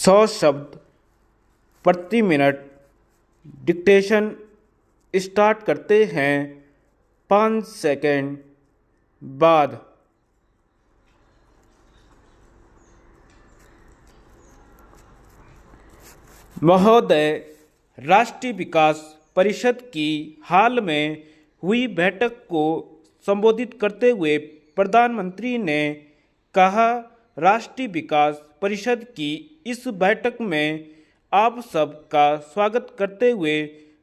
100 शब्द प्रति minute dictation start करते हैं 5 सेकंड बाद। महोदय, राष्ट्रीय विकास परिषद की हाल में हुई बैठक को संबोधित करते हुए प्रधानमंत्री ने कहा, राष्ट्रीय विकास परिषद की इस बैठक में आप सबका स्वागत करते हुए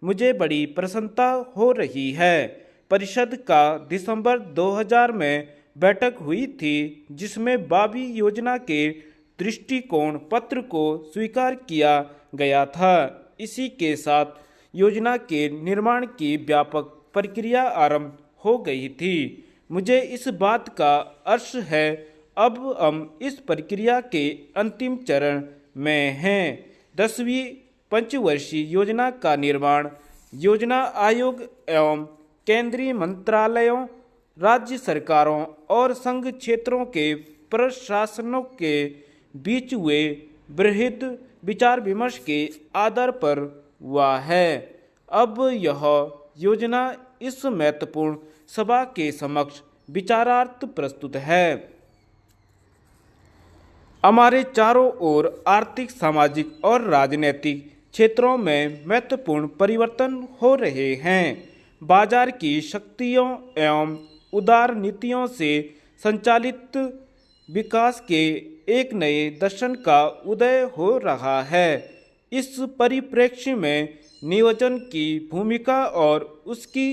मुझे बड़ी प्रसन्नता हो रही है। परिषद का दिसंबर 2000 में बैठक हुई थी, जिसमें 22 योजना के दृष्टिकोण पत्र को स्वीकार किया गया था। इसी के साथ योजना के निर्माण की व्यापक प्रक्रिया आरंभ हो गई थी। मुझे इस बात का हर्ष है, अब हम इस प्रक्रिया के अंतिम चरण में हैं। 10वीं पंचवर्षीय योजना का निर्माण योजना आयोग एवं केंद्रीय मंत्रालयों, राज्य सरकारों और संघ क्षेत्रों के प्रशासनों के बीच हुए बृहद विचार विमर्श के आधार पर हुआ है। अब यह योजना इस महत्वपूर्ण सभा के समक्ष विचारार्थ प्रस्तुत है। हमारे चारों ओर आर्थिक, सामाजिक और राजनीतिक क्षेत्रों में महत्वपूर्ण परिवर्तन हो रहे हैं। बाजार की शक्तियों एवं उदार नीतियों से संचालित विकास के एक नए दर्शन का उदय हो रहा है। इस परिप्रेक्ष्य में नियोजन की भूमिका और उसकी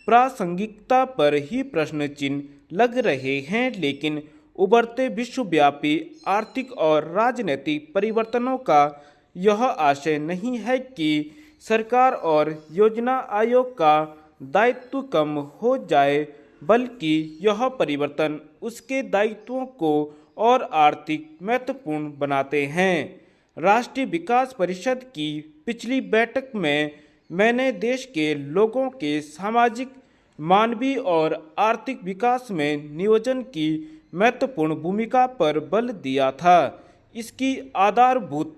प्रासंगिकता पर ही प्रश्न चिन्ह लग रहे हैं, लेकिन उभरते विश्वव्यापी आर्थिक और राजनीतिक परिवर्तनों का यह आशय नहीं है कि सरकार और योजना आयोग का दायित्व कम हो जाए, बल्कि यह परिवर्तन उसके दायित्वों को और आर्थिक महत्वपूर्ण बनाते हैं। राष्ट्रीय विकास परिषद की पिछली बैठक में मैंने देश के लोगों के सामाजिक, मानवीय और आर्थिक विकास में नियोजन की महत्वपूर्ण भूमिका पर बल दिया था। इसकी आधारभूत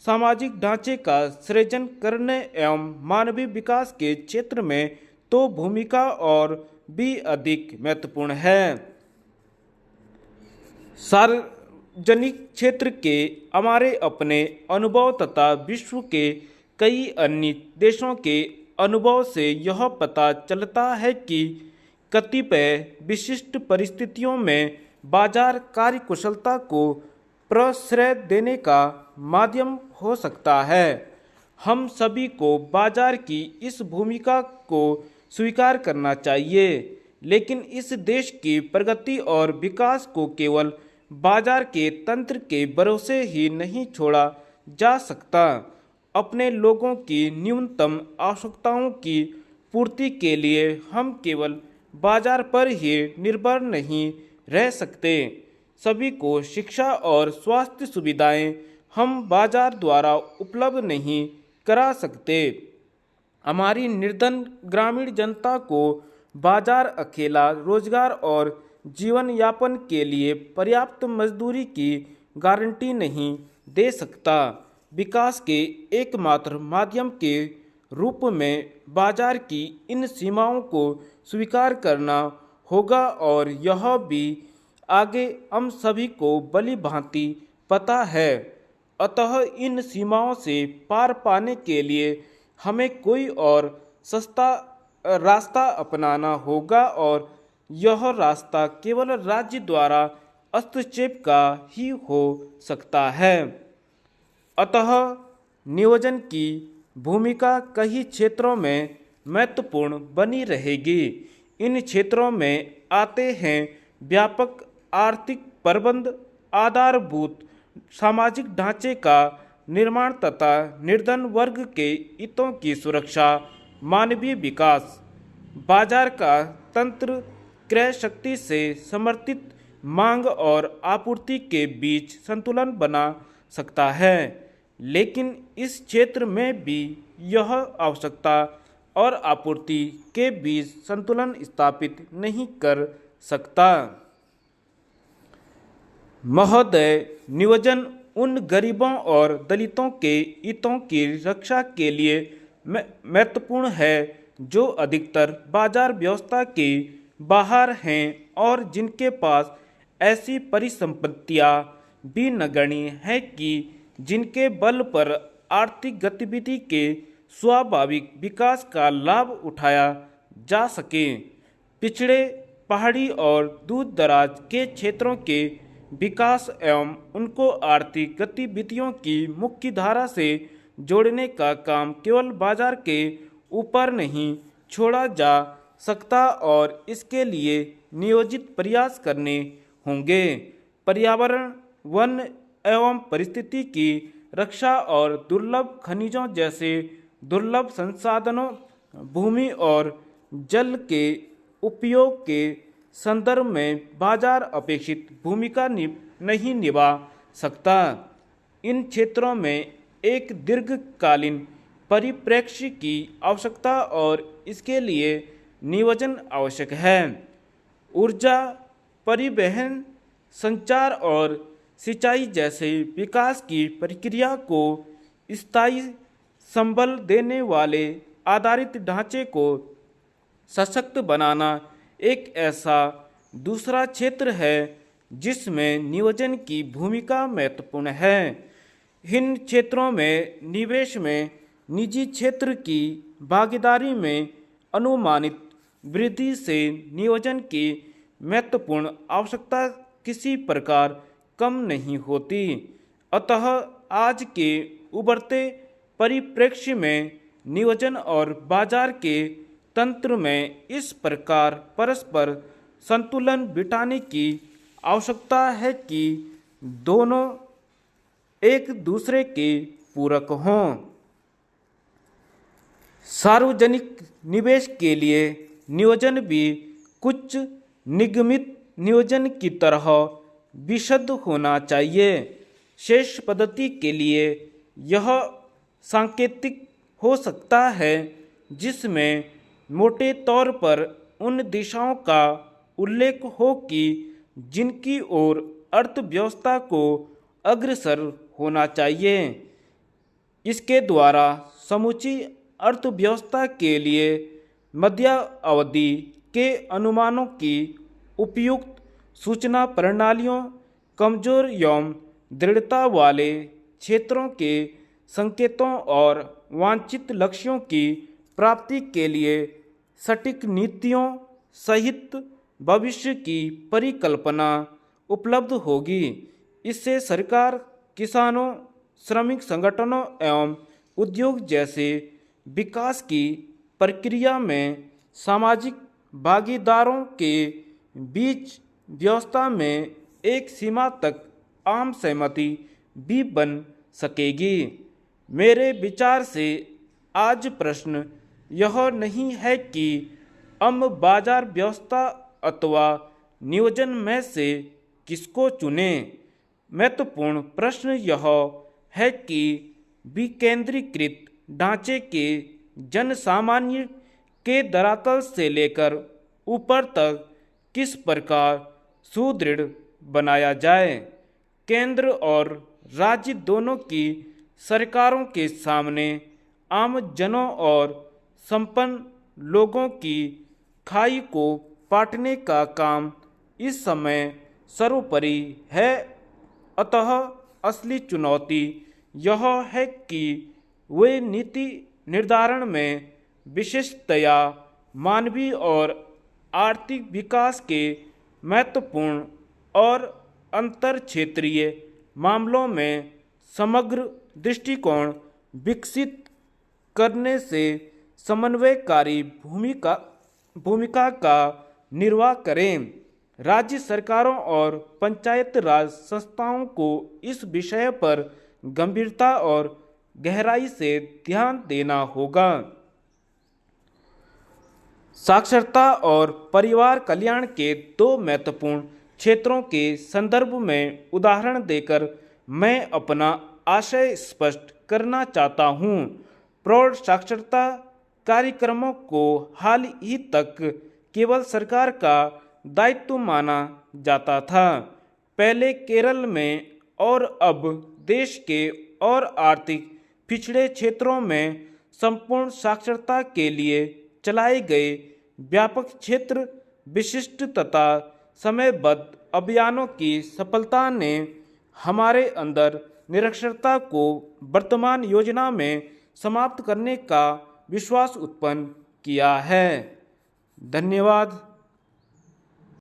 सामाजिक ढांचे का सृजन करने एवं मानवीय विकास के क्षेत्र में तो भूमिका और भी अधिक महत्वपूर्ण है। सार्वजनिक क्षेत्र के हमारे अपने अनुभव तथा विश्व के कई अन्य देशों के अनुभव से यह पता चलता है कि कतिपय विशिष्ट परिस्थितियों में बाजार कार्यकुशलता को प्रश्रय देने का माध्यम हो सकता है। हम सभी को बाजार की इस भूमिका को स्वीकार करना चाहिए, लेकिन इस देश की प्रगति और विकास को केवल बाजार के तंत्र के भरोसे ही नहीं छोड़ा जा सकता। अपने लोगों की न्यूनतम आवश्यकताओं की पूर्ति के लिए हम केवल बाजार पर ही निर्भर नहीं रह सकते। सभी को शिक्षा और स्वास्थ्य सुविधाएं हम बाजार द्वारा उपलब्ध नहीं करा सकते। हमारी निर्धन ग्रामीण जनता को बाजार अकेला रोजगार और जीवन यापन के लिए पर्याप्त मजदूरी की गारंटी नहीं दे सकता। विकास के एकमात्र माध्यम के रूप में बाजार की इन सीमाओं को स्वीकार करना होगा, और यह भी आगे हम सभी को भली भांति पता है। अतः इन सीमाओं से पार पाने के लिए हमें कोई और सस्ता रास्ता अपनाना होगा, और यह रास्ता केवल राज्य द्वारा हस्तक्षेप का ही हो सकता है। अतः नियोजन की भूमिका कई क्षेत्रों में महत्वपूर्ण बनी रहेगी। इन क्षेत्रों में आते हैं व्यापक आर्थिक प्रबंध, आधारभूत सामाजिक ढांचे का निर्माण तथा निर्धन वर्ग के हितों की सुरक्षा, मानवीय विकास। बाजार का तंत्र क्रय शक्ति से समर्थित मांग और आपूर्ति के बीच संतुलन बना सकता है, लेकिन इस क्षेत्र में भी यह आवश्यकता और आपूर्ति के बीच संतुलन स्थापित नहीं कर सकता। महोदय, नियोजन उन गरीबों और दलितों के हितों की रक्षा के लिए महत्वपूर्ण है जो अधिकतर बाजार व्यवस्था के बाहर हैं और जिनके पास ऐसी परिसंपत्तियां भी नगण्य हैं कि जिनके बल पर आर्थिक गतिविधि के स्वाभाविक विकास का लाभ उठाया जा सके। पिछड़े, पहाड़ी और दूर दराज के क्षेत्रों के विकास एवं उनको आर्थिक गतिविधियों की मुख्य धारा से जोड़ने का काम केवल बाजार के ऊपर नहीं छोड़ा जा सकता और इसके लिए नियोजित प्रयास करने होंगे। पर्यावरण, वन एवं परिस्थिति की रक्षा और दुर्लभ खनिजों जैसे दुर्लभ संसाधनों, भूमि और जल के उपयोग के संदर्भ में बाजार अपेक्षित भूमिका नहीं निभा सकता। इन क्षेत्रों में एक दीर्घकालीन परिप्रेक्ष्य की आवश्यकता और इसके लिए नियोजन आवश्यक है। ऊर्जा, परिवहन, संचार और सिंचाई जैसे विकास की प्रक्रिया को स्थायी संबल देने वाले आधारित ढांचे को सशक्त बनाना एक ऐसा दूसरा क्षेत्र है जिसमें नियोजन की भूमिका महत्वपूर्ण है। इन क्षेत्रों में निवेश में निजी क्षेत्र की भागीदारी में अनुमानित वृद्धि से नियोजन की महत्वपूर्ण आवश्यकता किसी प्रकार कम नहीं होती। अतः आज के उभरते परिप्रेक्ष्य में नियोजन और बाजार के तंत्र में इस प्रकार परस्पर संतुलन बिठाने की आवश्यकता है कि दोनों एक दूसरे के पूरक हों। सार्वजनिक निवेश के लिए नियोजन भी कुछ निगमित नियोजन की तरह विशुद्ध होना चाहिए। शेष पद्धति के लिए यह सांकेतिक हो सकता है जिसमें मोटे तौर पर उन दिशाओं का उल्लेख हो कि जिनकी ओर अर्थव्यवस्था को अग्रसर होना चाहिए। इसके द्वारा समूची अर्थव्यवस्था के लिए मध्यावधि के अनुमानों की उपयुक्त सूचना प्रणालियों, कमजोर एवं दृढ़ता वाले क्षेत्रों के संकेतों और वांछित लक्ष्यों की प्राप्ति के लिए सटीक नीतियों सहित भविष्य की परिकल्पना उपलब्ध होगी। इससे सरकार, किसानों, श्रमिक संगठनों एवं उद्योग जैसे विकास की प्रक्रिया में सामाजिक भागीदारों के बीच व्यवस्था में एक सीमा तक आम सहमति भी बन सकेगी। मेरे विचार से आज प्रश्न यह नहीं है कि हम बाजार व्यवस्था अथवा नियोजन में से किसको चुनें। महत्वपूर्ण प्रश्न यह है कि विकेंद्रीकृत ढांचे के जन सामान्य के धरातल से लेकर ऊपर तक किस प्रकार सुदृढ़ बनाया जाए। केंद्र और राज्य दोनों की सरकारों के सामने आम जनों और संपन्न लोगों की खाई को पाटने का काम इस समय सर्वोपरि है। अतः असली चुनौती यह है कि वे नीति निर्धारण में विशेषतया मानवीय और आर्थिक विकास के महत्वपूर्ण और अंतर क्षेत्रीय मामलों में समग्र दृष्टिकोण विकसित करने से समन्वयकारी भूमिका का निर्वाह करें। राज्य सरकारों और पंचायत राज संस्थाओं को इस विषय पर गंभीरता और गहराई से ध्यान देना होगा। साक्षरता और परिवार कल्याण के दो महत्वपूर्ण क्षेत्रों के संदर्भ में उदाहरण देकर मैं अपना आशय स्पष्ट करना चाहता हूँ। प्रौढ़ साक्षरता कार्यक्रमों को हाल ही तक केवल सरकार का दायित्व माना जाता था। पहले केरल में और अब देश के और आर्थिक पिछड़े क्षेत्रों में संपूर्ण साक्षरता के लिए चलाए गए व्यापक क्षेत्र विशिष्ट तथा समयबद्ध अभियानों की सफलता ने हमारे अंदर निरक्षरता को वर्तमान योजना में समाप्त करने का विश्वास उत्पन्न किया है। धन्यवाद।